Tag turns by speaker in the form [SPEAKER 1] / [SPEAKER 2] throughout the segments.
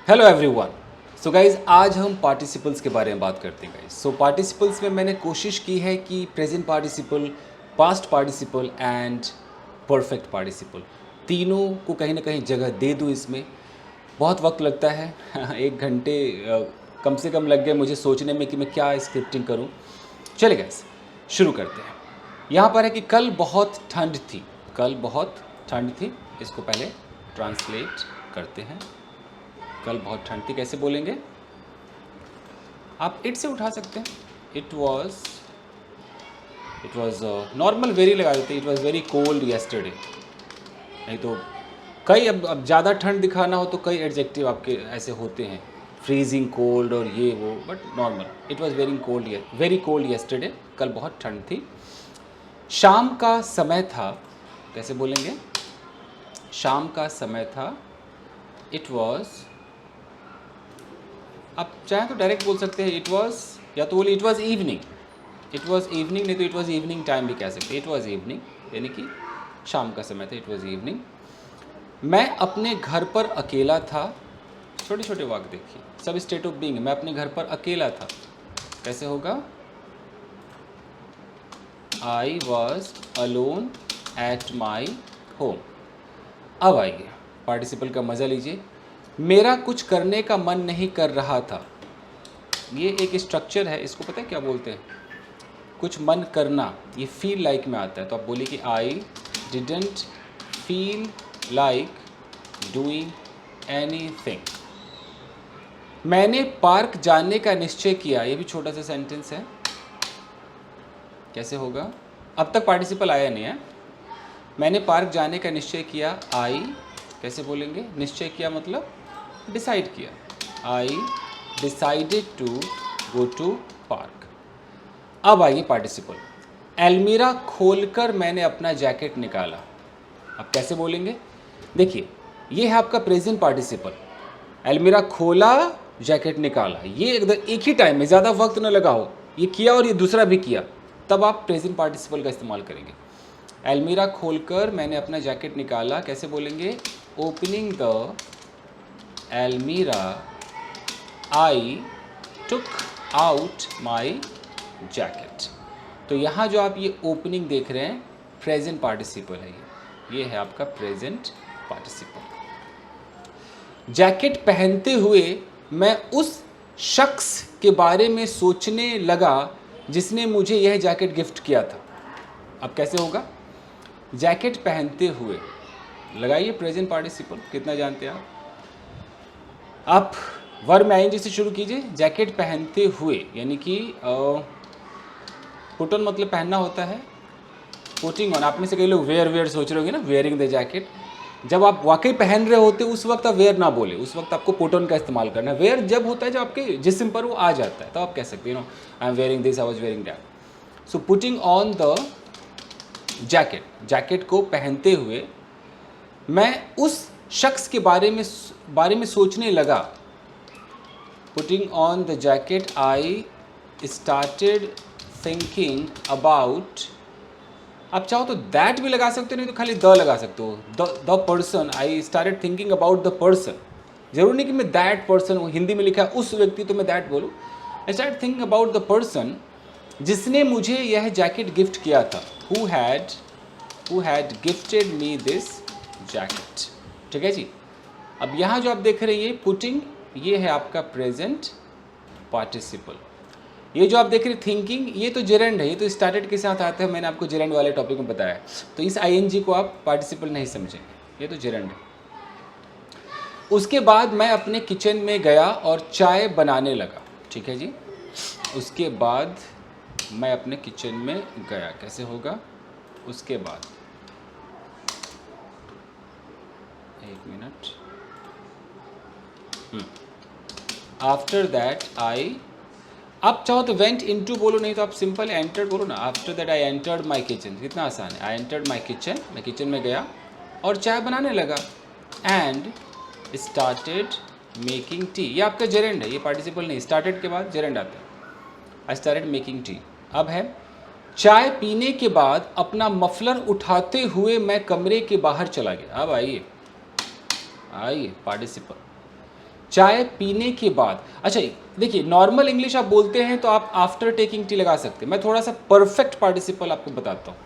[SPEAKER 1] Hello everyone. So guys आज हम participles के बारे में बात करते हैं गाइज। सो पार्टिसिपल्स में मैंने कोशिश की है कि present participle, past participle and perfect participle तीनों को कहीं ना कहीं जगह दे दूँ। इसमें बहुत वक्त लगता है 1 घंटे कम से कम लग गए मुझे सोचने में कि मैं क्या स्क्रिप्टिंग करूँ। चले गाइज शुरू करते हैं। यहाँ पर है कि कल बहुत ठंड थी। कल बहुत ठंड थी, इसको पहले ट्रांसलेट करते हैं। कल बहुत ठंड थी कैसे बोलेंगे? आप इट से उठा सकते हैं। इट वॉज नॉर्मल वेरी लगा देते। It was very cold yesterday. नहीं तो कई अब ज़्यादा ठंड दिखाना हो तो कई एडजेक्टिव आपके ऐसे होते हैं, फ्रीजिंग कोल्ड और ये वो, but normal it was very cold yesterday. कल बहुत ठंड थी। शाम का समय था, कैसे बोलेंगे? शाम का समय था। इट वॉज, आप चाहें तो डायरेक्ट बोल सकते हैं इट वॉज, या तो बोलिए it was evening. It was evening, नहीं तो इट वॉज इवनिंग टाइम भी कह सकते हैं। इट वॉज इवनिंग यानी कि शाम का समय था। It was evening. मैं अपने घर पर अकेला था। छोटे छोटे वाक्य देखिए, सब स्टेट ऑफ बीइंग। मैं अपने घर पर अकेला था, कैसे होगा? I was alone at my home. अब आइए पार्टिसिपल का मज़ा लीजिए। मेरा कुछ करने का मन नहीं कर रहा था। ये एक स्ट्रक्चर है, इसको पता है क्या बोलते हैं? कुछ मन करना, ये फील लाइक में आता है। तो आप बोलिए कि I didn't feel like doing anything. मैंने पार्क जाने का निश्चय किया। ये भी छोटा सा सेंटेंस है, कैसे होगा? अब तक पार्टिसिपल आया नहीं है। मैंने पार्क जाने का निश्चय किया। आई, कैसे बोलेंगे? निश्चय किया मतलब डिसाइड किया। I decided to go to park. अब आइए पार्टिसिपल। अलमीरा खोलकर मैंने अपना जैकेट निकाला। अब कैसे बोलेंगे? देखिए, ये है आपका प्रेजेंट पार्टिसिपल। अलमीरा खोला, जैकेट निकाला, ये एक ही टाइम में, ज़्यादा वक्त न लगा हो। ये किया और ये दूसरा भी किया, तब आप प्रेजेंट पार्टिसिपल का इस्तेमाल करेंगे। अलमीरा खोलकर मैंने अपना जैकेट निकाला, कैसे बोलेंगे? ओपनिंग द अलमीरा आई टुक आउट माई जैकेट। तो यहाँ जो आप ये ओपनिंग देख रहे हैं, प्रेजेंट पार्टिसिपल है। ये है आपका प्रेजेंट पार्टिसिपल। जैकेट पहनते हुए मैं उस शख्स के बारे में सोचने लगा जिसने मुझे यह जैकेट गिफ्ट किया था। अब कैसे होगा? जैकेट पहनते हुए, लगाइए प्रेजेंट पार्टिसिपल। कितना जानते हैं आप वर्ब में आईएनजी से शुरू कीजिए। जैकेट पहनते हुए यानी कि पुट ऑन मतलब पहनना होता है। पुटिंग ऑन, आप में से कई लोग वेयर सोच रहे होंगे ना, वेयरिंग द जैकेट। जब आप वाकई पहन रहे होते उस वक्त आप वेयर ना बोले, उस वक्त आपको पुट ऑन का इस्तेमाल करना है। वेयर जब होता है जब आपके जिस्म पर वो आ जाता है, तो आप कह सकते हैं I am wearing this, I was wearing that. So putting on the jacket, jacket को पहनते हुए मैं उस शख्स के बारे में सोचने लगा। Putting on the jacket I started thinking about. आप चाहो तो दैट भी लगा सकते हो, नहीं तो खाली द लगा सकते हो। The person, I started thinking about the person. जरूर नहीं कि मैं दैट पर्सन हूँ, हिंदी में लिखा है उस व्यक्ति तो मैं दैट बोलूँ। I start thinking about the person जिसने मुझे यह जैकेट गिफ्ट किया था। Who had gifted me this jacket. ठीक है जी। अब यहाँ जो आप देख रहे हैं पुटिंग, ये है आपका प्रेजेंट पार्टिसिपल। ये जो आप देख रहे हैं थिंकिंग, ये तो जेरेंड है, ये तो स्टार्टेड के साथ आता है। मैंने आपको जेरेंड वाले टॉपिक में बताया, तो इस आईएनजी को आप पार्टिसिपल नहीं समझेंगे, ये तो जेरेंड है। उसके बाद मैं अपने किचन में गया और चाय बनाने लगा। ठीक है जी। उसके बाद मैं अपने किचन में गया, कैसे होगा? उसके बाद, एक मिनट। आफ्टर दैट आई, आप चाहो तो वेंट इनटू बोलो, नहीं तो आप सिंपल एंटर्ड बोलो ना। After that I entered my kitchen, कितना आसान है। आई एंटर्ड माई किचन, मैं किचन में गया और चाय बनाने लगा। एंड स्टार्टेड मेकिंग टी, ये आपका जेरेंड है, ये पार्टिसिपल नहीं। स्टार्टेड के बाद जेरेंड आता है। I started making tea. अब है चाय पीने के बाद अपना मफलर उठाते हुए मैं कमरे के बाहर चला गया। अब आइए पार्टिसिपल। चाय पीने के बाद। अच्छा देखिए, नॉर्मल इंग्लिश आप बोलते हैं तो आप आफ्टर टेकिंग टी लगा सकते हैं। मैं थोड़ा सा परफेक्ट पार्टिसिपल आपको बताता हूँ।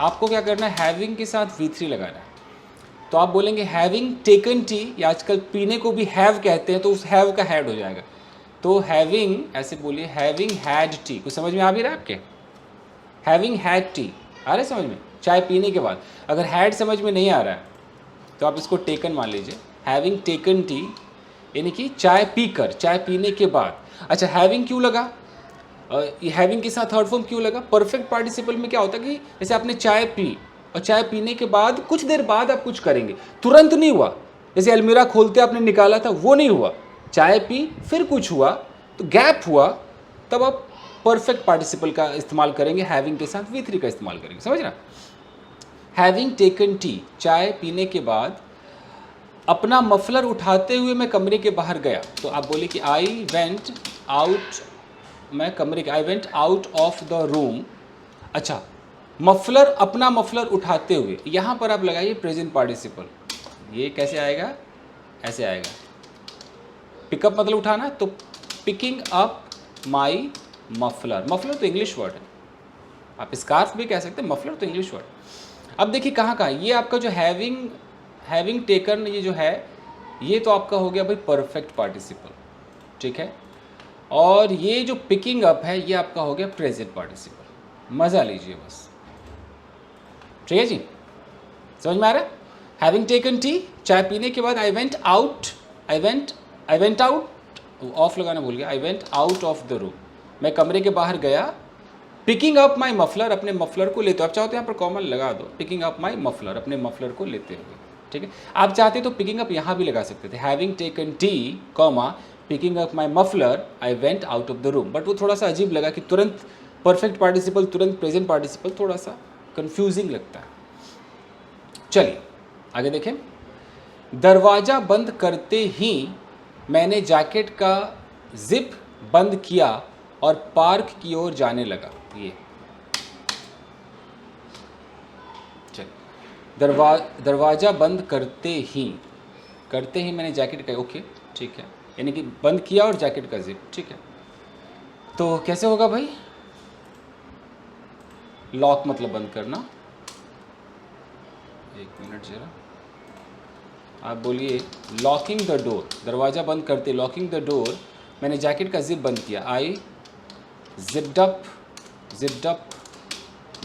[SPEAKER 1] आपको क्या करना है, हैविंग के साथ V3 लगाना है। तो आप बोलेंगे हैविंग टेकन टी, या आजकल पीने को भी हैव कहते हैं, तो उस हैव का हैड हो जाएगा। तो हैविंग, ऐसे बोलिए हैविंग हैड टी। कुछ समझ में आ भी रहा है आपके? हैविंग हैड टी आ रहा है समझ में? चाय पीने के बाद। अगर हैड समझ में नहीं आ रहा है तो आप इसको टेकन मान लीजिए। हैविंग टेकन टी यानी कि चाय पीकर, चाय पीने के बाद। अच्छा, हैविंग क्यों लगा? ये हैविंग के साथ थर्ड फॉर्म क्यों लगा? परफेक्ट पार्टिसिपल में क्या होता है कि जैसे आपने चाय पी और चाय पीने के बाद कुछ देर बाद आप कुछ करेंगे, तुरंत नहीं हुआ। जैसे अलमीरा खोलते आपने निकाला था, वो नहीं हुआ। चाय पी फिर कुछ हुआ तो गैप हुआ, तब आप परफेक्ट पार्टिसिपल का इस्तेमाल करेंगे, हैविंग के साथ V3 का इस्तेमाल करेंगे। समझ रहा? हैविंग टेकन टी, चाय पीने के बाद अपना मफलर उठाते हुए मैं कमरे के बाहर गया। तो आप बोले कि आई वेंट आउट, मैं कमरे के, I went out of the room. अच्छा, मफलर, अपना मफलर उठाते हुए, यहाँ पर आप लगाइए प्रेजेंट पार्टिसिपल। ये कैसे आएगा? ऐसे आएगा। पिकअप मतलब उठाना, तो picking up my muffler. Muffler तो इंग्लिश वर्ड है, आप स्कार्फ भी कह सकते हैं, मफलर तो इंग्लिश वर्ड। अब देखिए कहाँ कहाँ, ये आपका जो हैविंग टेकन, ये जो है, ये तो आपका हो गया भाई परफेक्ट पार्टिसिपल, ठीक है। और ये जो पिकिंग अप है, ये आपका हो गया प्रेजेंट पार्टिसिपल। मज़ा लीजिए बस, ठीक है जी, समझ में आ रहा है? हैविंग टेकन टी, चाय पीने के बाद I went out, I went out, of लगाना भूल गया, I went out of the room, मैं कमरे के बाहर गया। पिकिंग अप माई मफलर, अपने मफलर को लेते हो, आप चाहो तो यहाँ पर कॉमन लगा दो, पिकिंग अप माई मफलर, अपने मफलर को लेते हुए, ठीक है। आप चाहते तो पिकिंग अप यहाँ भी लगा सकते थे, having taken T comma picking up my muffler I went out of the room, but वो थोड़ा सा अजीब लगा कि तुरंत परफेक्ट पार्टिसिपल, तुरंत प्रेजेंट पार्टिसिपल, थोड़ा सा कंफ्यूजिंग लगता है। चलिए आगे देखें। दरवाज़ा बंद करते ही मैंने जैकेट का जिप बंद किया और पार्क की ओर जाने लगा। ये दरवाज़ा बंद करते ही मैंने जैकेट का, ओके ठीक है, यानी कि बंद किया और जैकेट का जिप, ठीक है। तो कैसे होगा भाई? लॉक मतलब बंद करना। एक मिनट जरा, आप बोलिए लॉकिंग द डोर, दरवाज़ा बंद करते, लॉकिंग द डोर, मैंने जैकेट का जिप बंद किया। आई जिप्ड अप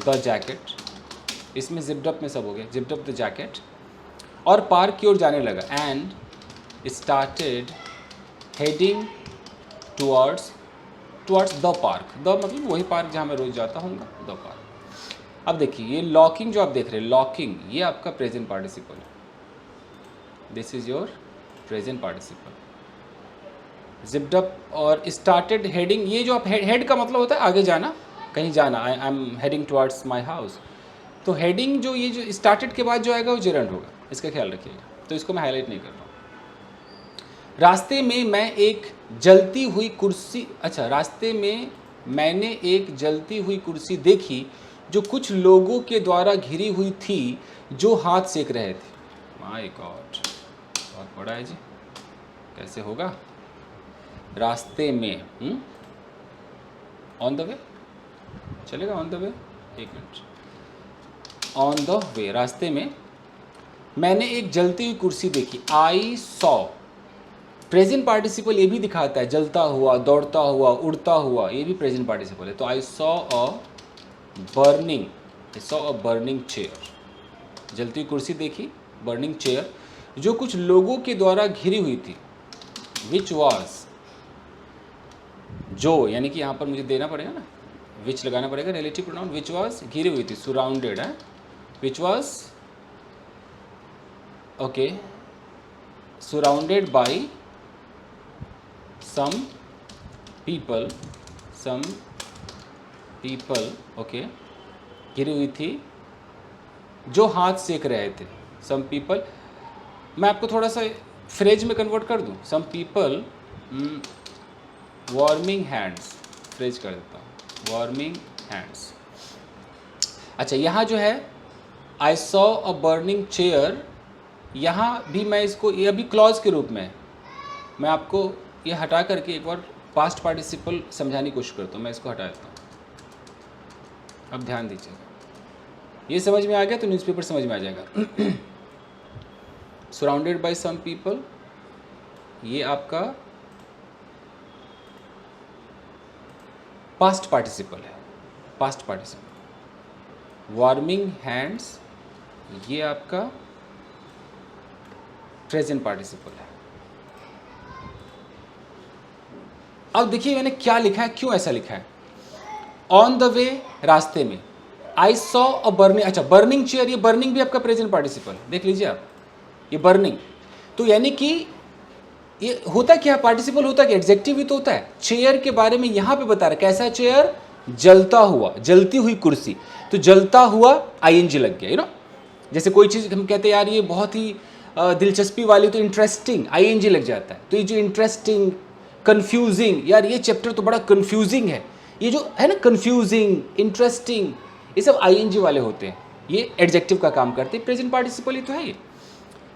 [SPEAKER 1] द जैकेट, इसमें जिप्ड अप में सब हो गया, जिप्ड अप द जैकेट, और पार्क की ओर जाने लगा। And started heading towards the park, the मतलब वही पार्क जहाँ मैं रोज़ जाता हूँ, द पार्क। अब देखिए ये लॉकिंग जो आप देख रहे हैं, लॉकिंग, ये आपका प्रेजेंट पार्टिसिपल है, this is your present participle. Zipped up और स्टार्टेड हेडिंग, ये जो आप हेड का मतलब होता है आगे जाना, कहीं जाना, I am heading towards my house. तो हेडिंग जो, ये जो स्टार्टेड के बाद जो आएगा वो जेरंड होगा, इसका ख्याल रखिएगा, तो इसको मैं हाईलाइट नहीं कर रहा हूँ। रास्ते में मैं एक जलती हुई कुर्सी, अच्छा, रास्ते में मैंने एक जलती हुई कुर्सी देखी जो कुछ लोगों के द्वारा घिरी हुई थी जो हाथ सेक रहे थे। माय गॉड, बहुत बड़ा है जी, कैसे होगा? रास्ते में, ऑन द वे चलेगा, ऑन द वे, एक मिनट, ऑन द वे, रास्ते में मैंने एक जलती हुई कुर्सी देखी। आई सॉ, प्रेजेंट पार्टिसिपल ये भी दिखाता है, जलता हुआ, दौड़ता हुआ, उड़ता हुआ, ये भी प्रेजेंट पार्टिसिपल है। तो I saw a burning chair, जलती हुई कुर्सी देखी, बर्निंग चेयर, जो कुछ लोगों के द्वारा घिरी हुई थी। विच वॉज, जो, यानी कि यहाँ पर मुझे देना पड़ेगा ना, विच लगाना पड़ेगा, रिलेटिव प्रोनाउन, विच वॉज घिरी हुई थी, सराउंडेड है, which was okay surrounded by some people, okay, घिरी हुई थी जो हाथ सेक रहे थे। some people, मैं आपको थोड़ा सा फ्रेज में कन्वर्ट कर दूं, some people warming hands, phrase कर देता हूँ, वार्मिंग हैंड्स। अच्छा, यहाँ जो है I saw a burning chair, यहाँ भी मैं इसको, ये अभी क्लॉज के रूप में है, मैं आपको ये हटा करके एक बार पास्ट पार्टिसिपल समझाने की कोशिश करता हूँ। मैं इसको हटा देता हूँ, अब ध्यान दीजिएगा। ये समझ में आ गया तो न्यूज़पेपर समझ में आ जाएगा। सराउंडेड बाय सम पीपल, ये आपका पास्ट पार्टिसिपल है, पास्ट पार्टिसिपल। वार्मिंग हैंड्स, ये आपका प्रेजेंट पार्टिसिपल है। अब देखिए मैंने क्या लिखा है, क्यों ऐसा लिखा है। ऑन द वे, रास्ते में। आई सॉ अ बर्निंग, अच्छा बर्निंग चेयर, ये बर्निंग भी आपका प्रेजेंट पार्टिसिपल, देख लीजिए आप, ये बर्निंग। तो यानी कि ये होता क्या, पार्टिसिपल होता क्या, एडजेक्टिव ही तो होता है। चेयर के बारे में यहां पे बता रहा है, कैसा चेयर, जलता हुआ, जलती हुई कुर्सी। तो जलता हुआ आईएनजी लग गया, यू नो। जैसे कोई चीज़ हम कहते हैं यार ये बहुत ही दिलचस्पी वाली, तो इंटरेस्टिंग आईएनजी लग जाता है। तो ये जो इंटरेस्टिंग, कंफ्यूजिंग, यार ये चैप्टर तो बड़ा कंफ्यूजिंग है, ये जो है ना कंफ्यूजिंग, इंटरेस्टिंग, ये सब आईएनजी वाले होते हैं, ये एडजेक्टिव का काम करते हैं। प्रेजेंट पार्टिसिपल ही तो है ये।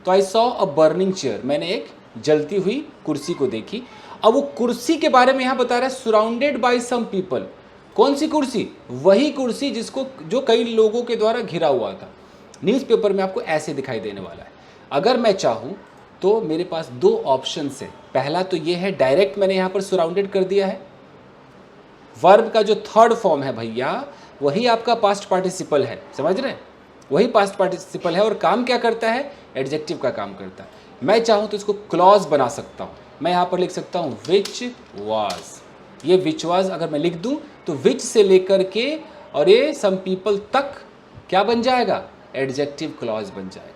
[SPEAKER 1] तो I saw a burning chair, मैंने एक जलती हुई कुर्सी को देखी। अब वो कुर्सी के बारे में यहाँ बता रहा है सराउंडेड बाय सम पीपल। कौन सी कुर्सी, वही कुर्सी जिसको, जो कई लोगों के द्वारा घिरा हुआ था। न्यूज़पेपर में आपको ऐसे दिखाई देने वाला है। अगर मैं चाहूँ तो मेरे पास दो ऑप्शंस हैं। पहला तो ये है, डायरेक्ट मैंने यहाँ पर सराउंडेड कर दिया है। वर्ब का जो थर्ड फॉर्म है भैया, वही आपका पास्ट पार्टिसिपल है, समझ रहे हैं, वही पास्ट पार्टिसिपल है। और काम क्या करता है, एडजेक्टिव का काम करता है। मैं चाहूँ तो इसको क्लॉज बना सकता हूँ। मैं यहाँ पर लिख सकता हूँ विच वाज। ये विच वाज अगर मैं लिख दूँ तो विच से लेकर के और ये सम पीपल तक क्या बन जाएगा, एडजेक्टिव क्लॉज बन जाएगा।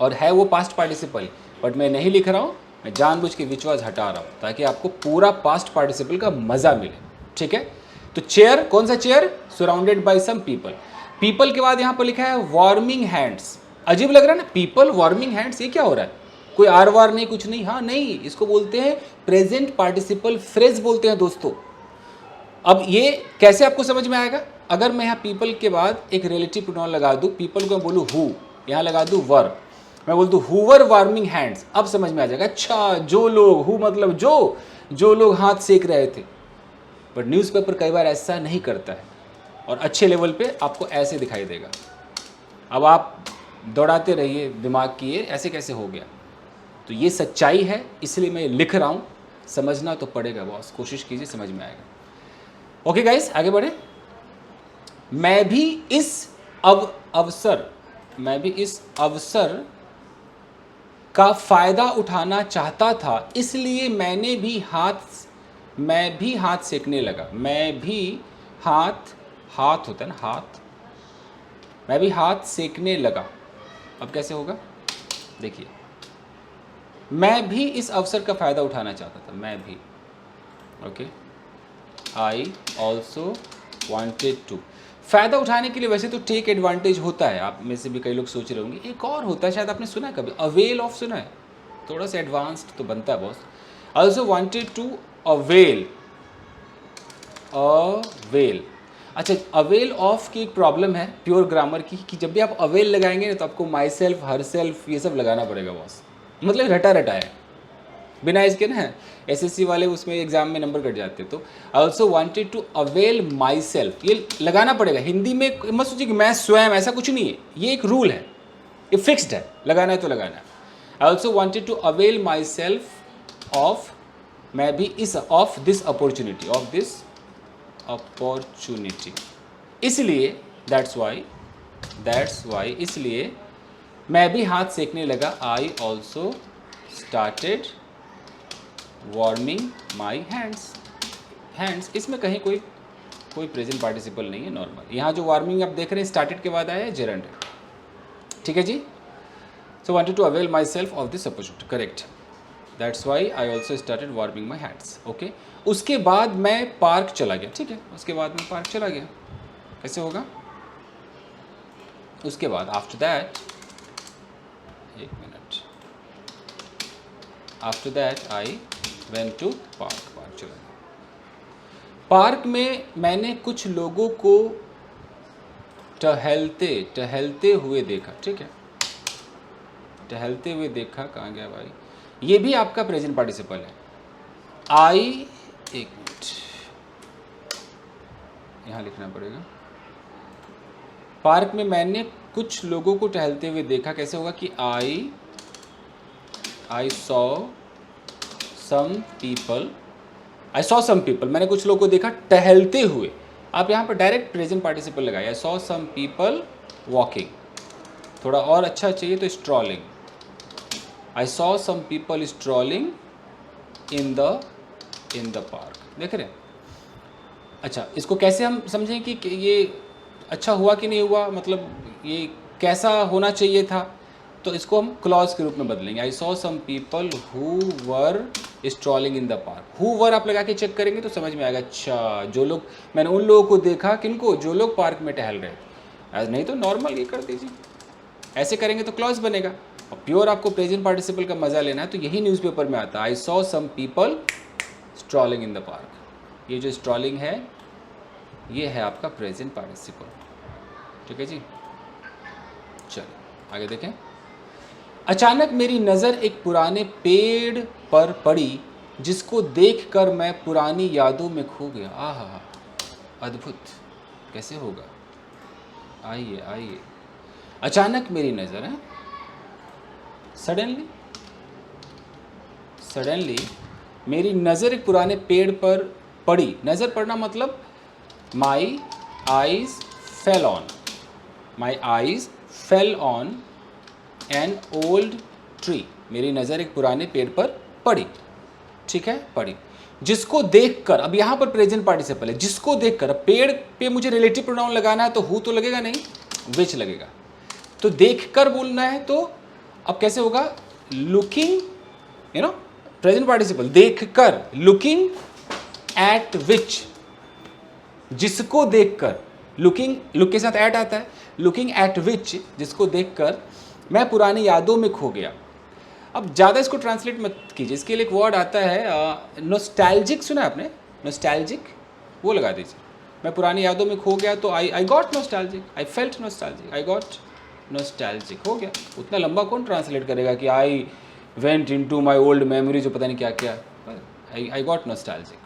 [SPEAKER 1] और है वो पास्ट पार्टिसिपल, बट मैं नहीं लिख रहा हूँ, मैं जानबूझ के विच वाज हटा रहा हूँ ताकि आपको पूरा पास्ट पार्टिसिपल का मज़ा मिले, ठीक है। तो चेयर, कौन सा chair, surrounded by some people. People के बाद यहाँ पर लिखा है वार्मिंग हैंड्स। अजीब लग रहा है ना, पीपल वार्मिंग हैंड्स, ये क्या हो रहा है, कोई आर वार नहीं, कुछ नहीं, हाँ नहीं, इसको बोलते हैं प्रेजेंट पार्टिसिपल फ्रेज बोलते हैं दोस्तों। अब ये कैसे आपको समझ में आएगा, अगर मैं यहाँ पीपल के बाद एक रिलेटिव प्रोनाउन लगा दूँ, पीपल को मैं बोलूँ हु, यहाँ लगा दूँ वर, मैं बोल दूँ हुवर वार्मिंग हैंड्स, अब समझ में आ जाएगा। अच्छा, जो लोग, हु मतलब जो लोग हाथ सेक रहे थे। बट न्यूज़पेपर कई बार ऐसा नहीं करता है, और अच्छे लेवल पे आपको ऐसे दिखाई देगा। अब आप दौड़ाते रहिए दिमाग की, ये ऐसे कैसे हो गया। तो ये सच्चाई है, इसलिए मैं लिख रहा हूँ, समझना तो पड़ेगा बॉस, कोशिश कीजिए, समझ में आएगा। ओके गाइस, आगे बढ़े। मैं भी इस अवसर का फ़ायदा उठाना चाहता था, इसलिए मैं भी हाथ सेकने लगा। मैं भी हाथ होता है ना, हाथ, मैं भी हाथ सेकने लगा। अब कैसे होगा, देखिए, मैं भी इस अवसर का फ़ायदा उठाना चाहता था, मैं भी, okay. I also wanted to, फ़ायदा उठाने के लिए वैसे तो टेक एडवांटेज होता है, आप में से भी कई लोग सोच रहे होंगे। एक और होता है, शायद आपने सुना है कभी, अवेल ऑफ सुना है, थोड़ा सा एडवांस्ड तो बनता है boss. Also wanted to avail, अच्छा, अवेल ऑफ की एक प्रॉब्लम है प्योर ग्रामर की, कि जब भी आप अवेल लगाएंगे ना तो आपको माई सेल्फ, हर सेल्फ, ये सब लगाना पड़ेगा बॉस, मतलब रटा है, बिना इसके ना एसएससी वाले उसमें एग्जाम में नंबर कट जाते। तो also wanted to avail myself, ये लगाना पड़ेगा। हिंदी में मत सोचिए कि मैं स्वयं, ऐसा कुछ नहीं है, ये एक रूल है, ये फिक्स्ड है, लगाना है तो लगाना है। I also wanted to avail myself of, मैं भी इस, of this opportunity, of this opportunity, इसलिए दैट्स वाई, इसलिए मैं भी हाथ सेकने लगा। I also started warming my hands, इसमें कहीं कोई प्रेजेंट पार्टिसिपल नहीं है, नॉर्मल। यहाँ जो वार्मिंग आप देख रहे हैं स्टार्टेड के बाद आया है जेरंड, ठीक है जी। So wanted to avail myself of this opportunity, correct, that's why I also started warming my hands, okay. उसके बाद मैं पार्क चला गया, ठीक है, उसके बाद मैं पार्क चला गया, कैसे होगा, उसके बाद आफ्टर दैट, एक minute, after that I went to park चला गया। पार्क में मैंने कुछ लोगों को टहलते हुए देखा, ठीक है, टहलते हुए देखा, कहाँ गया भाई, ये भी आपका प्रेजेंट पार्टिसिपल है। आई, एक मिनट यहाँ लिखना पड़ेगा। पार्क में मैंने कुछ लोगों को टहलते हुए देखा। कैसे होगा कि आई सॉ सम पीपल, मैंने कुछ लोगों को देखा टहलते हुए। आप यहाँ पर डायरेक्ट प्रेजेंट पार्टिसिपल लगाइए। I saw some people walking. थोड़ा और अच्छा चाहिए तो strolling. I saw some people strolling in the park. देख रहे हैं? अच्छा, इसको कैसे हम समझें कि ये अच्छा हुआ कि नहीं हुआ, मतलब ये कैसा होना चाहिए था, तो इसको हम क्लॉज के रूप में बदलेंगे। I saw some people who were strolling in the park. Who were आप लगा के चेक करेंगे तो समझ में आएगा, अच्छा जो लोग, मैंने उन लोगों को देखा, किनको, जो लोग पार्क में टहल रहे थे। नहीं तो नॉर्मल ये कर दीजिए, ऐसे करेंगे तो क्लॉज बनेगा। और प्योर आपको प्रेजेंट पार्टिसिपल का मजा लेना है तो यही न्यूज़पेपर में आता है। I saw some people strolling in the park. ये जो स्ट्रॉलिंग है ये है आपका प्रेजेंट पार्टिसिपल। ठीक है जी, चलिए आगे देखें। अचानक मेरी नज़र एक पुराने पेड़ पर पड़ी जिसको देखकर मैं पुरानी यादों में खो गया। आहा, अद्भुत, कैसे होगा? आइए आइए। अचानक मेरी नज़र है, सडनली मेरी नज़र एक पुराने पेड़ पर पड़ी। नज़र पड़ना मतलब माई eyes fell on an old tree. मेरी नज़र एक पुराने पेड़ पर पड़ी। ठीक है, पड़ी। जिसको देखकर, अब यहाँ पर प्रेजेंट पार्टिसिपल है, जिसको देखकर। अब पेड़ पे मुझे रिलेटिव प्रोनाउन लगाना है तो हु तो लगेगा नहीं, विच लगेगा। तो देखकर बोलना है तो अब कैसे होगा? लुकिंग, प्रेजेंट पार्टिसिपल, देखकर, लुकिंग एट विच, जिसको देखकर। लुकिंग, लुक के साथ एट आता है। लुकिंग एट विच, जिसको देखकर मैं पुरानी यादों में खो गया। अब ज़्यादा इसको ट्रांसलेट मत कीजिए, इसके लिए एक वर्ड आता है नॉस्टैल्जिक। सुना आपने? नॉस्टैल्जिक, वो लगा दीजिए। मैं पुरानी यादों में खो गया तो I got nostalgic, I felt nostalgic, I got nostalgic, हो गया। उतना लंबा कौन ट्रांसलेट करेगा कि I went into my old memory, जो पता नहीं क्या क्या। I got nostalgic.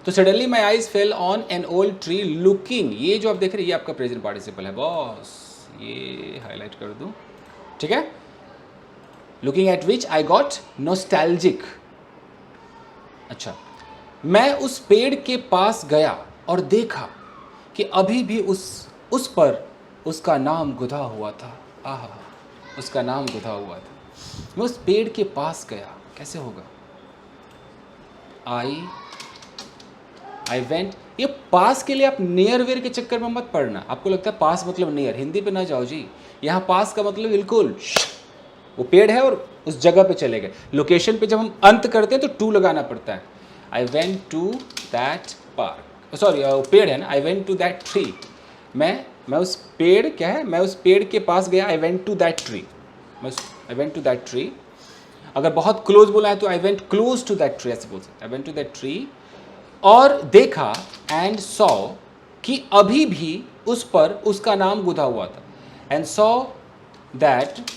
[SPEAKER 1] तो suddenly my eyes fell on an old tree looking, ये जो आप देख रहे हैं ये आपका प्रेजेंट पार्टिसिपल है बॉस, ये हाईलाइट कर दूं। ठीक है, looking at which I got nostalgic. अच्छा, मैं उस पेड़ के पास गया और देखा कि अभी भी उस पर उसका नाम गुधा हुआ था। आहा, उसका नाम गुधा हुआ था। मैं उस पेड़ के पास गया, कैसे होगा? I went. ये पास के लिए आप नियर वेयर के चक्कर में मत पड़ना। आपको लगता है पास मतलब नियर, हिंदी पे ना जाओ जी। यहाँ पास का मतलब बिल्कुल वो पेड़ है और उस जगह पे चले गए। लोकेशन पे जब हम अंत करते हैं तो टू लगाना पड़ता है। I went to that park, sorry पेड़ है ना, I went to that tree. मैं उस पेड़, क्या है, मैं उस पेड़ के पास गया। I went to that tree, I went to that tree. अगर बहुत क्लोज बोला है तो I went close to that tree, ऐसे बोल सकते। I went to that tree और देखा, एंड सॉ, कि अभी भी उस पर उसका नाम गुधा हुआ था। And saw that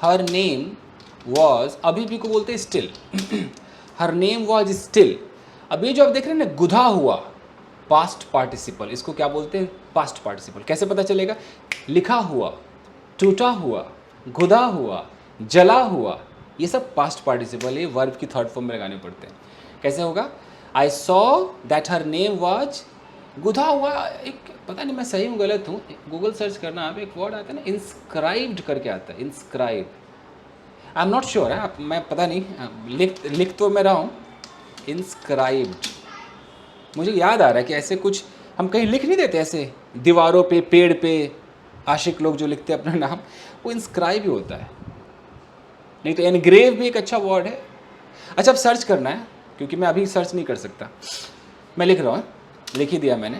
[SPEAKER 1] her name was, अभी भी को बोलते हैं still, her name was still. अब ये जो आप देख रहे हैं ना, गुधा हुआ, पास्ट पार्टिसिपल, इसको क्या बोलते हैं? Past participle. कैसे पता चलेगा? लिखा हुआ, टूटा हुआ, गुधा हुआ, जला हुआ, ये सब पास्ट पार्टिसिपल है। वर्ब की थर्ड फॉर्म में लगाने पड़ते हैं। कैसे होगा? I saw that her name was, गुधा हुआ। एक पता नहीं मैं सही हूँ गलत हूँ, गूगल सर्च करना आप, एक वर्ड आता है ना इंस्क्राइब्ड करके आता है, inscribe. I am not sure है, मैं पता नहीं, लिख तो मैं रहा हूँ इंस्क्राइब्ड। मुझे याद आ रहा है कि ऐसे कुछ हम कहीं लिख नहीं देते, ऐसे दीवारों पे, पेड़ पे, आशिक लोग जो लिखते हैं अपना नाम, वो इंस्क्राइब ही होता है। नहीं तो एनग्रेव भी एक अच्छा वर्ड है। अच्छा, अब सर्च करना है क्योंकि मैं अभी सर्च नहीं कर सकता, मैं लिख रहा हूँ, लिख ही दिया मैंने।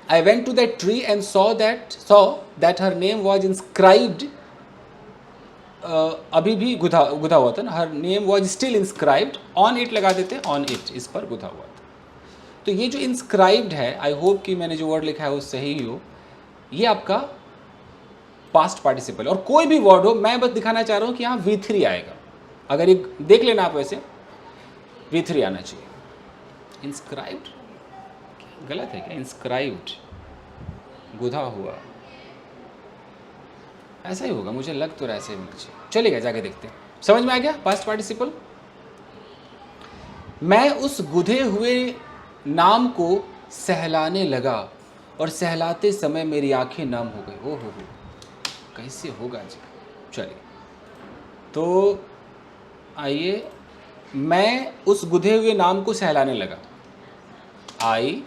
[SPEAKER 1] I went to that tree and saw that her name was inscribed. अभी भी गुधा हुआ था ना, her name was still inscribed, on it लगा देते हैं, ऑन इट, इस पर गुधा हुआ था। तो ये जो इंस्क्राइब्ड है, आई होप कि मैंने जो वर्ड लिखा है वो सही ही हो, ये आपका पास्ट पार्टिसिपल। और कोई भी वर्ड हो, मैं बस दिखाना चाह रहा हूँ कि यहाँ V3 आएगा। अगर एक देख लेना आप वैसे V3 आना चाहिए। इंस्क्राइब्ड गलत है क्या? इंस्क्राइब्ड गुधा हुआ, ऐसा ही होगा, मुझे लग तो रहा है ऐसे ही होना चाहिए। चलिएगा जाके देखते हैं। समझ में आ गया पास्ट पार्टिसिपल? मैं उस गुधे हुए नाम को सहलाने लगा और सहलाते समय मेरी आंखें नम हो गई। ओहो हो, कैसे होगा जी? चलिए तो आइए, मैं उस गुधे हुए नाम को सहलाने लगा। आई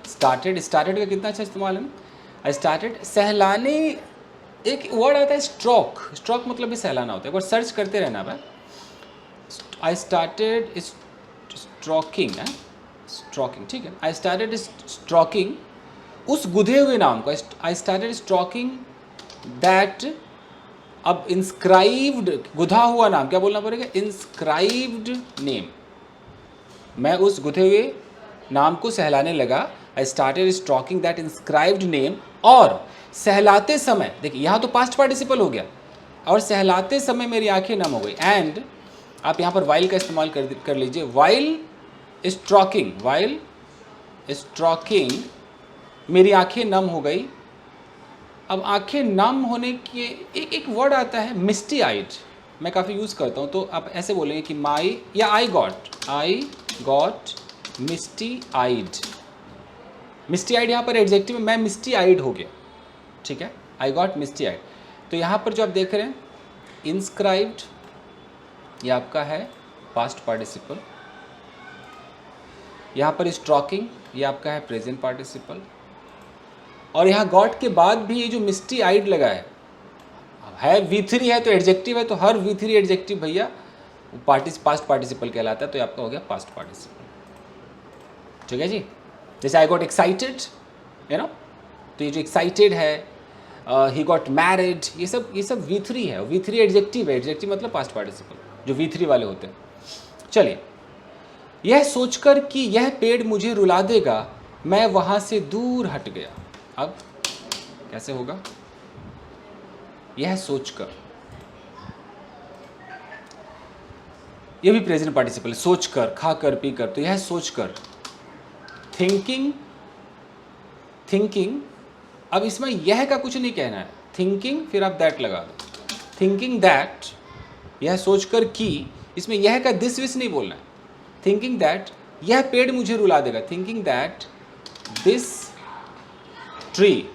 [SPEAKER 1] स्टार्टेड, स्टार्टेड का कितना अच्छा इस्तेमाल है ना, आई स्टार्टेड। सहलाने एक वर्ड आता है स्ट्रोक, स्ट्रोक मतलब भी सहलाना होता है, एक बार सर्च करते रहना भाई। आई स्टार्टेड स्ट्रोकिंग है, स्ट्रोकिंग ठीक है। आई स्टार्टेड स्ट्रोकिंग उस गुधे हुए नाम को, आई स्टार्टेड स्ट्रोकिंग दैट। अब इंस्क्राइब्ड गुधा हुआ नाम, क्या बोलना पड़ेगा? Inscribed name. मैं उस गुधे हुए नाम को सहलाने लगा, I started stroking that inscribed name. और सहलाते समय, देखिए यहाँ तो पास्ट पार्टिसिपल हो गया, और सहलाते समय मेरी आंखें नम हो गई। एंड आप यहाँ पर वाइल का इस्तेमाल कर लीजिए। वाइल स्ट्रोकिंग मेरी आंखें नम हो गई। अब आंखें नम होने की एक वर्ड आता है मिस्टी आइड, मैं काफ़ी यूज़ करता हूँ। तो आप ऐसे बोलेंगे कि माई या आई गॉट मिस्टी आइड। मिस्टी आइड यहाँ पर एडजेक्टिव में, मैं मिस्टी आइड हो गया, ठीक है। आई गॉट मिस्टी आइड। तो यहाँ पर जो आप देख रहे हैं इंस्क्राइब्ड, ये आपका है पास्ट पार्टिसिपल। यहाँ पर स्ट्रोकिंग, ये आपका है प्रेजेंट पार्टिसिपल। और यहाँ गॉट के बाद भी ये जो मिस्टी आइड लगा है V3 है तो एडजेक्टिव है, तो हर V3 एडजेक्टिव भैया पास्ट पार्टिसिपल कहलाता है। तो ये आपका हो गया पास्ट पार्टिसिपल, ठीक है जी। जैसे I got excited, you know, तो ये जो एक्साइटेड है, ही गॉट मैरिड, ये सब V3 है। V3 एडजेक्टिव है, एडजेक्टिव मतलब पास्ट पार्टिसिपल जो V3 वाले होते हैं। चलिए, यह सोचकर कि यह पेड़ मुझे रुला देगा, मैं वहां से दूर हट गया। अब कैसे होगा? यह सोचकर, यह भी प्रेजेंट पार्टिसिपल, सोचकर, खाकर, पीकर, तो यह सोचकर, थिंकिंग। अब इसमें यह का कुछ नहीं कहना है, थिंकिंग फिर आप दैट लगा दो। थिंकिंग दैट, यह सोचकर कि, इसमें यह का दिस विस नहीं बोलना है। थिंकिंग दैट यह पेड़ मुझे रुला देगा, थिंकिंग दैट दिस ट्री।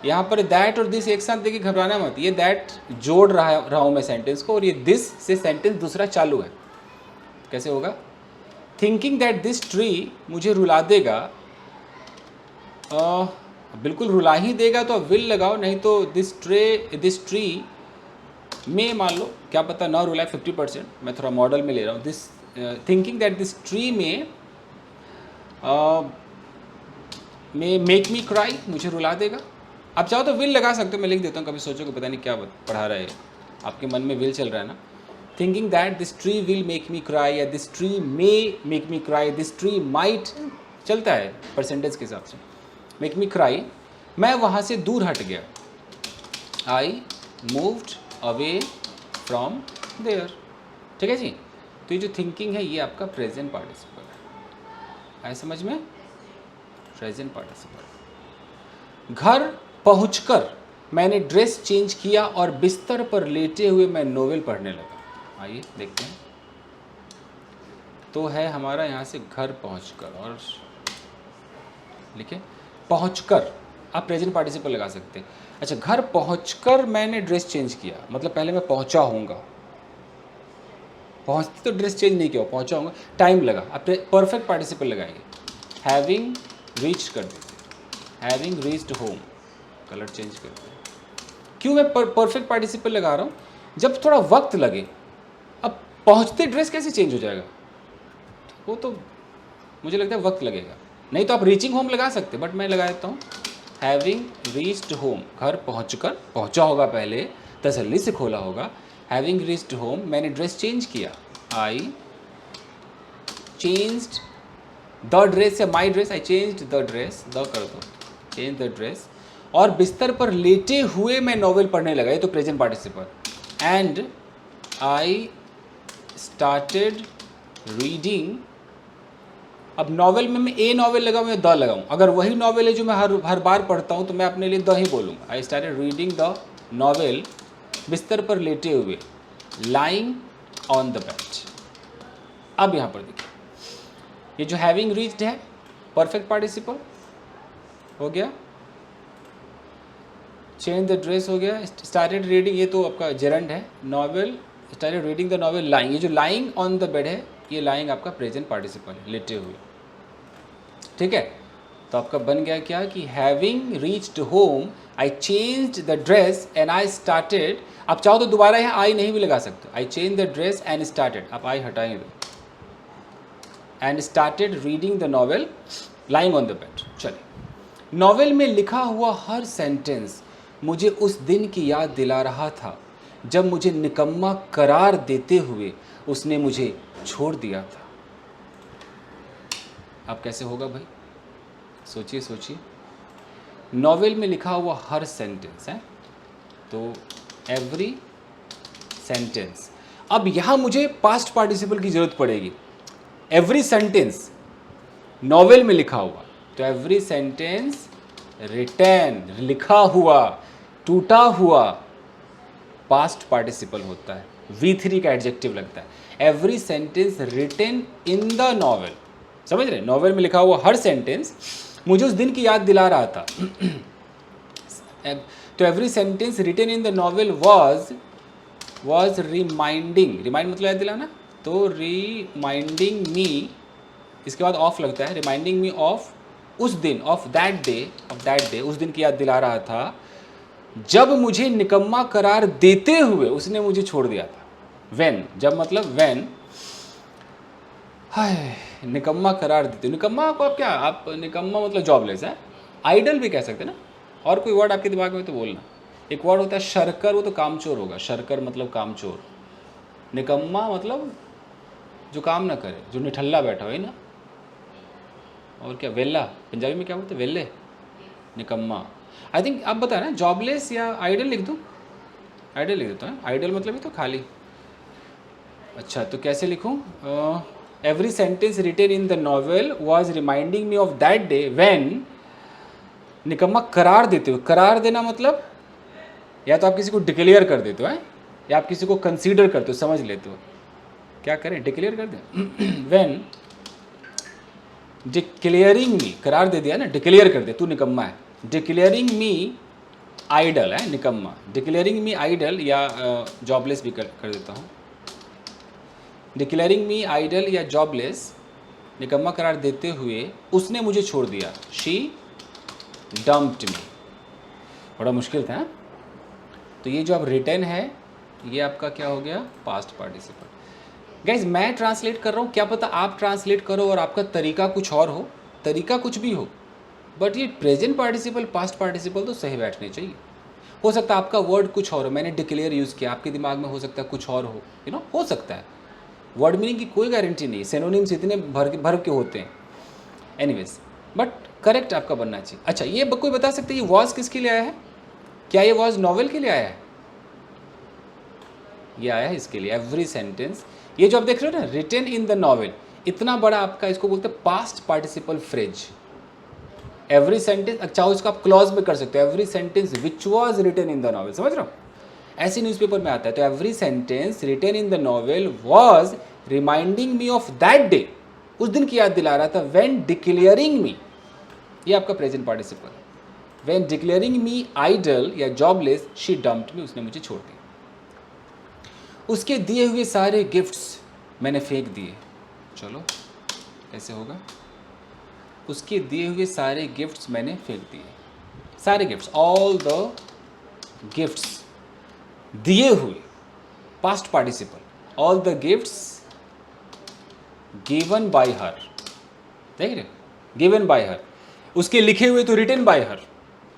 [SPEAKER 1] यहाँ पर दैट और दिस एक साथ देखिए, घबराना मत, ये दैट जोड़ रहा हूँ मैं सेंटेंस को, और ये दिस से सेंटेंस दूसरा चालू है। कैसे होगा? थिंकिंग दैट दिस ट्री मुझे रुला देगा, बिल्कुल रुला ही देगा तो विल लगाओ, नहीं तो दिस ट्री में मान लो, क्या पता ना रुलाए 50%, मैं थोड़ा मॉडल में ले रहा हूँ। This thinking that this tree में मेक मी क्राई, मुझे रुला देगा। आप चाहो तो विल लगा सकते हो, मैं लिख देता हूँ, कभी सोचो कि पता नहीं क्या पढ़ा रहा है, आपके मन में विल चल रहा है ना। Thinking that this tree will make me cry, या this tree may make me cry, this tree might, चलता है परसेंटेज के हिसाब से, मेक मी क्राई। मैं वहाँ से दूर हट गया, I moved away from there, ठीक है जी। तो ये जो थिंकिंग है ये आपका प्रेजेंट पार्टिसिपल है, आए समझ में? Present participle. घर पहुंचकर मैंने ड्रेस चेंज किया और बिस्तर पर लेटे हुए मैं नोवेल पढ़ने लगा। आइए देखते हैं। तो है हमारा यहाँ से घर पहुंचकर, और लिखे पहुंचकर, आप प्रेजेंट पार्टिसिपल लगा सकते हैं। अच्छा, घर पहुंचकर मैंने ड्रेस चेंज किया, मतलब पहले मैं पहुंचा होऊंगा, पहुंचते तो ड्रेस चेंज नहीं किया, पहुंचा होऊंगा, टाइम लगा। आप परफेक्ट पार्टिसिपल लगाएंगे, हैविंग रीच्ड कर देते, having reached home, colour change करते हैं। क्यों मैं परफेक्ट पार्टिसिपल लगा रहा हूँ? जब थोड़ा वक्त लगे। अब पहुंचते ड्रेस कैसे चेंज हो जाएगा? वो तो मुझे लगता है वक्त लगेगा, नहीं तो आप रीचिंग होम लगा सकते, बट मैं लगा देता हूँ हैविंग रीच्ड होम। घर पहुंचकर, पहुंचा होगा पहले, तसल्ली से खोला होगा। हैविंग रीच्ड होम, मैंने ड्रेस चेंज किया, आई चेंज्ड द ड्रेस, या my dress, I changed the dress, the कर दो, चेंज द ड्रेस। और बिस्तर पर लेटे हुए मैं नॉवेल पढ़ने लगा, ये तो present participle. And I started reading, अब नॉवेल में मैं ए नॉवेल लगाऊँ या द लगाऊँ, अगर वही नॉवेल है जो मैं हर बार पढ़ता हूँ तो मैं अपने लिए द ही बोलूँगा। I started reading the novel, बिस्तर पर लेटे हुए, लाइंग ऑन द बेड। अब यहाँ पर देखिए, ये जो हैविंग रीच्ड है परफेक्ट पार्टिसिपल हो गया, चेंज द ड्रेस हो गया, स्टार्टेड रीडिंग ये तो आपका जेरंड है, novel started reading the novel lying, ये जो लाइंग ऑन द बेड है ये लाइंग आपका प्रेजेंट पार्टिसिपल है, लेटे हुए। ठीक है, तो आपका बन गया क्या कि having reached home I changed the dress and I started, आप चाहो तो दोबारा यहाँ आई नहीं भी लगा सकते, I change the dress and started, आप आई हटाएंगे, and started reading the novel lying on the bed. चलिए, नॉवेल में लिखा हुआ हर सेंटेंस मुझे उस दिन की याद दिला रहा था जब मुझे निकम्मा करार देते हुए उसने मुझे छोड़ दिया था। अब कैसे होगा भाई, सोचिए सोचिए। नॉवेल में लिखा हुआ हर सेंटेंस है, तो एवरी सेंटेंस, अब यहाँ मुझे पास्ट पार्टिसिपल की जरूरत पड़ेगी। एवरी सेंटेंस नॉवेल में लिखा हुआ, तो एवरी सेंटेंस रिटन, लिखा हुआ, टूटा हुआ, पास्ट पार्टिसिपल होता है, V3 का एडजेक्टिव लगता है। Every sentence written in the novel, समझ रहे, नॉवेल में लिखा हुआ हर सेंटेंस मुझे उस दिन की याद दिला रहा था। तो every sentence written in the novel was reminding, remind मतलब याद दिलाना, तो रिमाइंडिंग मी, इसके बाद ऑफ लगता है, रिमाइंडिंग मी ऑफ उस दिन, ऑफ दैट डे, उस दिन की याद दिला रहा था जब मुझे निकम्मा करार देते हुए उसने मुझे छोड़ दिया था। व्हेन, जब मतलब व्हेन, हाय, निकम्मा करार देते, निकम्मा को आप क्या, आप निकम्मा मतलब जॉबलेस है, आइडल भी कह सकते हैं ना, और कोई वर्ड आपके दिमाग में तो बोलना। एक वर्ड होता है शरकर, वो तो कामचोर होगा, शरकर मतलब कामचोर, निकम्मा मतलब जो काम ना करे, जो निठल्ला बैठा हो, है ना। और क्या, वेल्ला, पंजाबी में क्या बोलते हैं, वेल्ले, निकम्मा। आई थिंक आप बताए ना, जॉबलेस या आइडल लिख दूँ, आइडल लिख देता हूँ, आइडल मतलब ही तो खाली। अच्छा, तो कैसे लिखूँ, every sentence written in the novel was reminding me of that day when, निकम्मा करार देते हो, करार देना मतलब या तो आप किसी को डिक्लेयर कर देते हो, है, या आप किसी को कंसीडर करते हो, समझ लेते हो, क्या करें, डिक्लेयर कर दें। व्हेन डिक्लेयरिंग मी, करार दे दिया ना, डिक्लेयर कर दे तू निकम्मा है, डिक्लेयरिंग मी आइडल है, निकम्मा, डिक्लेयरिंग मी आइडल, या जॉबलेस भी कर देता हूँ, डिक्लेयरिंग मी आइडल या जॉबलेस, निकम्मा करार देते हुए उसने मुझे छोड़ दिया, शी डम्प्ड मी। बड़ा मुश्किल था, तो ये जो अब रिटर्न है ये आपका क्या हो गया, पास्ट पार्टिसिपल। गाइज मैं ट्रांसलेट कर रहा हूँ, क्या पता आप ट्रांसलेट करो और आपका तरीका कुछ और हो, तरीका कुछ भी हो, बट ये प्रेजेंट पार्टिसिपल पास्ट पार्टिसिपल तो सही बैठने चाहिए। हो सकता है आपका वर्ड कुछ और हो, मैंने डिक्लेयर यूज़ किया, आपके दिमाग में हो सकता है कुछ और हो, यू नो, हो सकता है, वर्ड मीनिंग की कोई गारंटी नहीं, सिनोनिम्स इतने भर के होते हैं। एनीवेज, बट करेक्ट आपका बनना चाहिए। अच्छा, ये कोई बता सकते हैं ये वॉज किसके लिए आया है, क्या ये वॉज नॉवेल के लिए आया है, ये आया है इसके लिए। एवरी सेंटेंस, ये जो आप देख रहे हो ना, रिटन इन द नॉवेल, इतना बड़ा आपका, इसको बोलते हैं past participle phrase. Every sentence, अच्छा इसको आप क्लॉज में कर सकते हो, every sentence which was written in the novel, समझ रहे हो, ऐसे न्यूज़पेपर में आता है। तो every sentence written in the novel was reminding me of that day, उस दिन की याद दिला रहा था, व्हेन डिक्लेयरिंग मी, ये आपका प्रेजेंट पार्टिसिपल है, व्हेन डिक्लेयरिंग मी आइडल या जॉबलेस, शी डम्प्ड मी, उसने मुझे छोड़ दिया। उसके दिए हुए सारे गिफ्ट्स मैंने फेंक दिए, चलो कैसे होगा, उसके दिए हुए सारे गिफ्ट्स मैंने फेंक दिए, सारे गिफ्ट्स, ऑल द गिफ्ट्स, दिए हुए, past participle, all the gifts given by हर, देख रहे, गिवन बाय हर, उसके लिखे हुए तो रिटन बाय हर,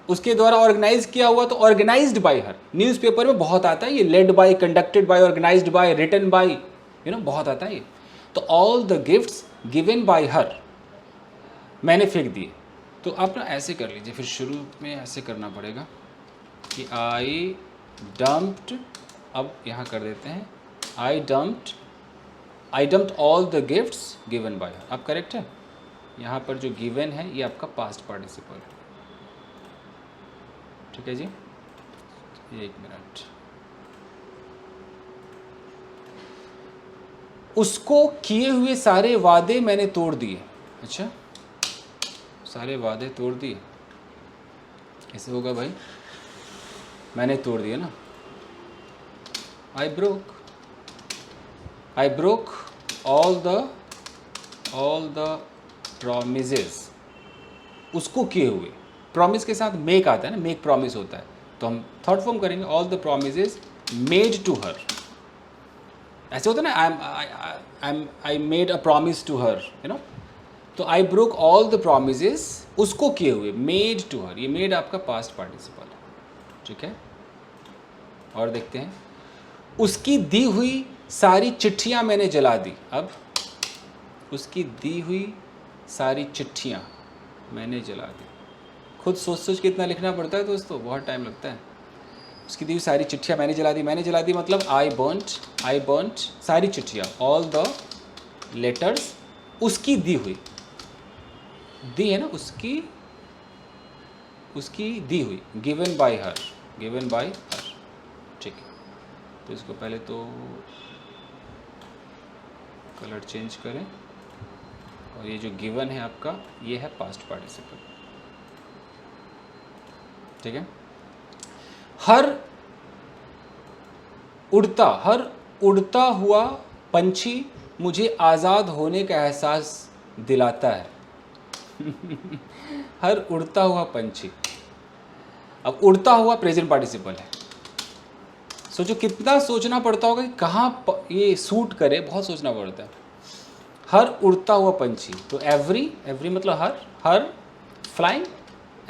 [SPEAKER 1] उसके द्वारा ऑर्गेनाइज किया हुआ तो ऑर्गेनाइज्ड बाय हर। न्यूज़पेपर में बहुत आता है ये, led by, conducted by, organised by, written by, you know, बहुत आता है ये। तो all the gifts given by her मैंने फेंक दिए। तो आप ना ऐसे कर लीजिए, फिर शुरू में ऐसे करना पड़ेगा कि आई डम्प्ड, अब यहाँ कर देते हैं, I dumped I dumped all the gifts given by her. अब करेक्ट है, यहाँ पर जो गिवन है ये आपका पास्ट पार्टिसिपल है। ठीक है जी, एक मिनट। उसको किए हुए सारे वादे मैंने तोड़ दिए। अच्छा, सारे वादे तोड़ दिए, कैसे होगा भाई? मैंने तोड़ दिया ना। आई ब्रोक ऑल द promises, उसको किए हुए। प्रॉमिस के साथ मेक आता है ना, मेक प्रॉमिस होता है, तो हम थर्ड फॉर्म करेंगे all the promises made to her. ऐसे होता है ना, I made a promise to her, you know. तो I broke all the promises, उसको किए हुए, मेड टू हर। ये मेड आपका पास्ट पार्टिसिपल है। ठीक है, और देखते हैं। उसकी दी हुई सारी चिट्ठियाँ मैंने जला दी। अब उसकी दी हुई सारी चिट्ठियाँ मैंने जला दी। खुद सोच सोच के इतना लिखना पड़ता है दोस्तों, बहुत टाइम लगता है। उसकी दी हुई सारी चिट्ठियाँ मैंने जला दी। मैंने जला दी मतलब आई बर्न्ट सारी चिट्ठियाँ, ऑल द लेटर्स। उसकी दी हुई, दी है ना, उसकी दी हुई, गिवन बाय हर। ठीक है, तो इसको पहले तो कलर चेंज करें, और ये जो गिवन है आपका, ये है पास्ट पार्टिसिपल। ठीक है। हर उड़ता हुआ पंछी मुझे आज़ाद होने का एहसास दिलाता है। हर उड़ता हुआ पंछी, अब उड़ता हुआ प्रेजेंट पार्टिसिपल है। सोचो कितना सोचना पड़ता होगा कि कहाँ ये सूट करे, बहुत सोचना पड़ता है। हर उड़ता हुआ पंछी, तो एवरी मतलब हर फ्लाइंग,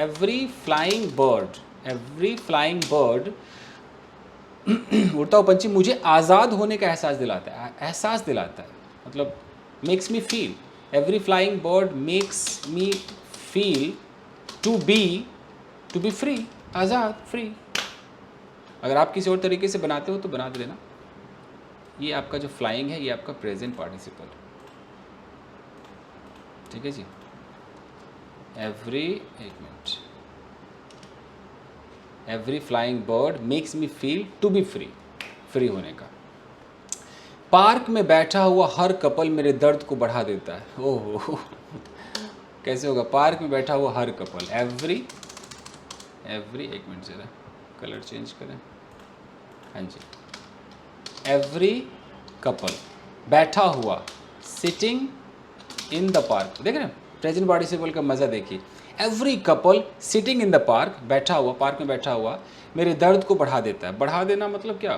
[SPEAKER 1] एवरी फ्लाइंग बर्ड उड़ता हुआ पंछी मुझे आज़ाद होने का एहसास दिलाता है, मतलब makes me feel. Every flying bird makes me feel to be free, आज़ाद, फ्री। अगर आप किसी और तरीके से बनाते हो तो बना देना। ये आपका जो फ्लाइंग है, ये आपका प्रेजेंट पार्टिसिपल। ठीक है जी। Every flying bird makes me feel to be free होने का। पार्क में बैठा हुआ हर कपल मेरे दर्द को बढ़ा देता है। ओह, कैसे होगा? पार्क में बैठा हुआ हर कपल, एवरी एक मिनट जरा कलर चेंज करें। हाँ जी, एवरी कपल बैठा हुआ, सिटिंग इन द पार्क। देख रहे हैं प्रेजेंट पार्टिसिपल का मज़ा, देखिए। Every couple sitting in the park, बैठा हुआ, पार्क में बैठा हुआ मेरे दर्द को बढ़ा देता है। बढ़ा देना मतलब क्या?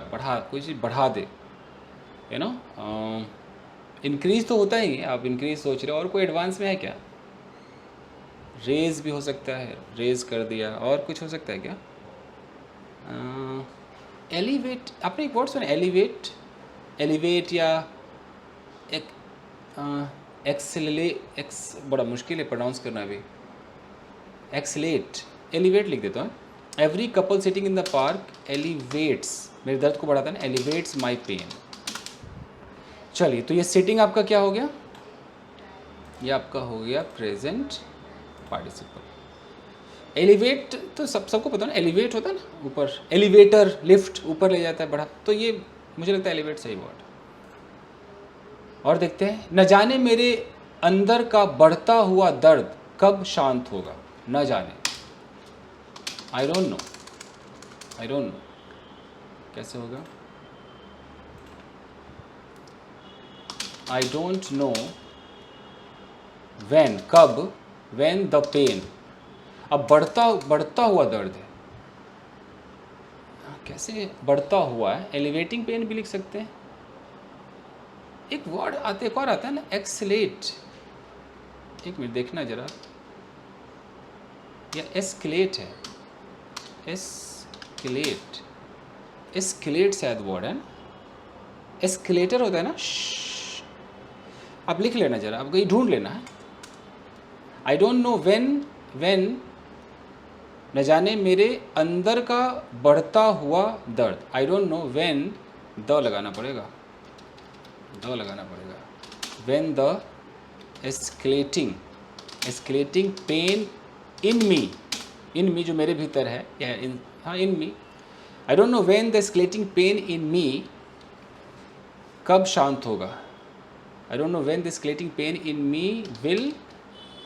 [SPEAKER 1] कोई चीज़ बढ़ा दे, यू नो। इंक्रीज तो होता ही है, आप इंक्रीज सोच रहे हो, और कोई एडवांस में है क्या? रेज भी हो सकता है, रेज कर दिया, और कुछ हो सकता है क्या? एलिवेट, आपने एक वर्ड सुना, एलिवेट या एक बड़ा मुश्किल है प्रोनाउंस करना अभी। एक्सलेट, एलिवेट लिख देता हूँ। Every couple sitting in the park elevates, मेरे दर्द को बढ़ाता है ना, एलिवेट्स माई पेन। चलिए, तो ये सिटिंग आपका क्या हो गया? ये आपका हो गया प्रेजेंट पार्टिसिपल। एलिवेट तो सबको पता है ना, एलिवेट होता है ना ऊपर, एलिवेटर, लिफ्ट ऊपर ले जाता है, बढ़ा, तो ये मुझे लगता है एलिवेट सही वर्ड। और देखते हैं, न जाने मेरे अंदर का बढ़ता हुआ दर्द कब शांत होगा। न जाने, आई डोंट नो, कैसे होगा? आई डोंट नो व्हेन, कब, व्हेन द पेन। अब बढ़ता हुआ दर्द है, कैसे बढ़ता हुआ है? एलिवेटिंग पेन भी लिख सकते हैं। एक वर्ड आते, एक और आता है ना, एक्सलेट। एक मिनट देखना जरा, या एस्केलेट है, एस्केलेट शायद वर्ड है ना, एस्केलेटर होता है ना। आप लिख लेना जरा, आपको ये ढूंढ लेना है। आई डोंट नो व्हेन, न जाने मेरे अंदर का बढ़ता हुआ दर्द। I don't know when, the लगाना पड़ेगा, द लगाना पड़ेगा। When the escalating pain in me जो मेरे भीतर है, या in me, I don't know when the escalating pain in me कब शांत होगा। I don't know when the escalating pain in me will,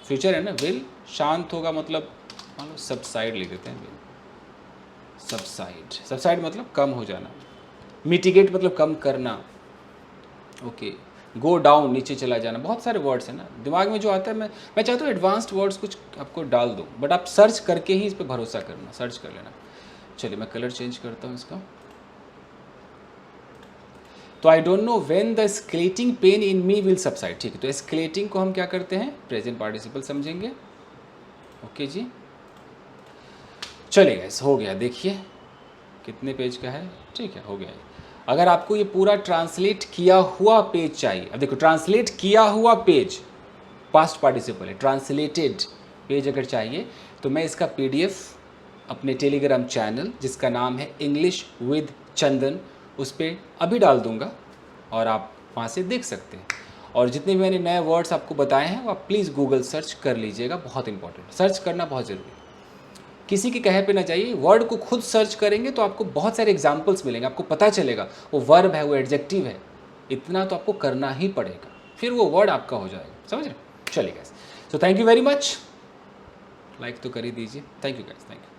[SPEAKER 1] future है ना, विल शांत होगा मतलब मान लो सबसाइड लिख देते हैं। सबसाइड मतलब कम हो जाना, मिटिगेट मतलब कम करना, ओके। गो डाउन नीचे चला जाना, बहुत सारे वर्ड्स हैं ना दिमाग में जो आता है। मैं चाहता हूँ एडवांस्ड वर्ड्स कुछ आपको डाल दूँ, बट आप सर्च करके ही इस पर भरोसा करना, सर्च कर लेना। चलिए मैं कलर चेंज करता हूँ इसका। तो आई don't know when the escalating pain in me will subside, ठीक है। तो एस्केलेटिंग को हम क्या करते हैं, प्रेजेंट पार्टिसिपल समझेंगे, ओके जी। चलिए गाइस, हो गया, देखिए कितने पेज का है, ठीक है, हो गया। अगर आपको ये पूरा ट्रांसलेट किया हुआ पेज चाहिए, अब देखो ट्रांसलेट किया हुआ पेज पास्ट पार्टिसिपल है, ट्रांसलेटेड पेज अगर चाहिए तो मैं इसका PDF अपने टेलीग्राम चैनल जिसका नाम है इंग्लिश विद चंदन, उस पर अभी डाल दूंगा और आप वहाँ से देख सकते हैं। और जितने भी मैंने नए वर्ड्स आपको बताए हैं वो आप प्लीज़ गूगल सर्च कर लीजिएगा, बहुत इंपॉर्टेंट, सर्च करना बहुत ज़रूरी है, किसी के कहे पे ना चाहिए। वर्ड को खुद सर्च करेंगे तो आपको बहुत सारे एग्जाम्पल्स मिलेंगे, आपको पता चलेगा वो वर्ब है, वो एडजेक्टिव है, इतना तो आपको करना ही पड़ेगा, फिर वो वर्ड आपका हो जाएगा, समझ रहे। चलिए guys, so thank you very much, like तो कर ही दीजिए, thank you guys, thank you.